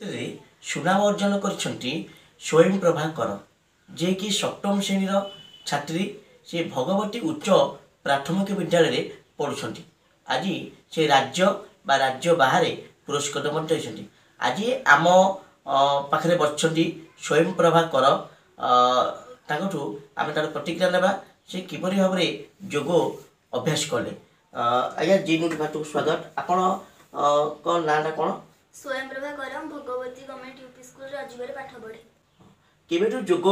रे सुनाम अर्जन करछंती स्वयं प्रभाकर जे कि सप्तम श्रेणी छात्री से भगवती उच्च प्राथमिक विद्यालय पढ़ुछंती। आज से राज्य बा राज्य बाहर पुरस्कृत होती। आज आम पाखे बच्चंती स्वयं प्रभाकर ताकठू आम तार प्रतिक्रिया नेबा से किपरि भाव में योग अभ्यास कले। आज्ञा जी न्यूज भारत स्वागत। आपण कौन नाटा कौन? स्वयं Prabhakar Bhagwati government UP school रजगर पाठ पढ़े। केबेठू योग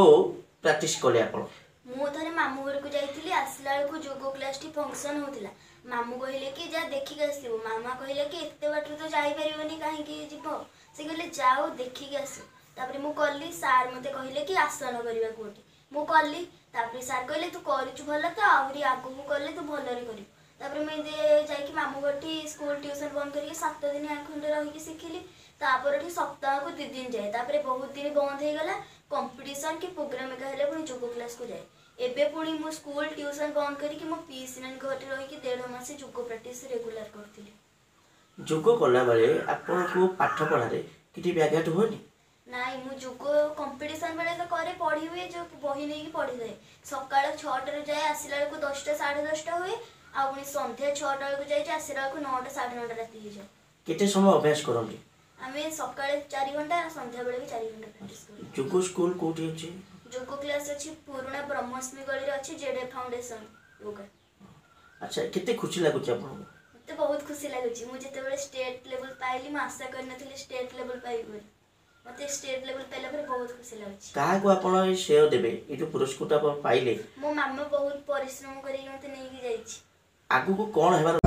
प्रैक्टिस कले आपण? मु थरे मामू घर को जाइथिली, आसला बेलू योग क्लास टी फंक्शन होतिला। मामू कहले कि जा देखिक आसिबो। मामा कहले कि एते बाट तो जाई परिबनी, काहे कि जिवो। से कहले जाओ देखिक आसो। तापरे मु कल्ली, सार मते कहले कि आसन करबा कोठी। मु कल्ली, तापरे सार कहले तू करिछु भल त आउरी आगु को करले तू भलरे करियो। तापरे मैं जाई कि मामू घटी स्कूल ट्यूशन बंद करके 7 दिन खंडे रही शिखिली। तापर सप्ताह को 2 दिन जाए। तापर बहुत दिन बंद हो गला। कंपटीशन की प्रोग्राम कहले पुणी योग क्लास को जाए। एबे पुणी मु स्कूल ट्यूशन बंद करके मो पीसी नानी घरे रही कि 1.5 मास योग प्रैक्टिस रेगुलर करथिली। योग कला बेले आपण को पाठ पढ़ारे किटी व्याघात होनी? नाई मु योग कंपटीशन बेले तो करे पढ़ी हुए, जो बही नहीं पढ़ी जाए। सकाळ 6टा रे जाए, आसिला बेलू 10टा 10:30 हुए। आ पुणी संध्या 6टा बेलू जाए, आसिला बेलू 9टा 9:30 राति हो जाए। केते समय अभ्यास करंती? आमे सकाळे 4 घंटा, संध्या बेले भी 4 घंटा प्रैक्टिस करू। योग स्कूल कोठी अछि? योग क्लास अछि पुराना ब्रह्मस्मी गली रे अछि, जेडे फाउंडेशन योगा। अच्छा, केते खुशी लागुछ आपण? मते बहुत खुशी लागुछि। मु जते बेले स्टेट लेवल पाइली, म आशा करनथिली स्टेट लेवल पाइबो। मते स्टेट लेवल पाइला पर बहुत खुशी लागुछि। काहा को आपण श्रेय देबे ए जो पुरस्कार आपण पाइले? मो मामा बहुत परिश्रम करी मते नेकी जाइछि। आगु को कोन हेबार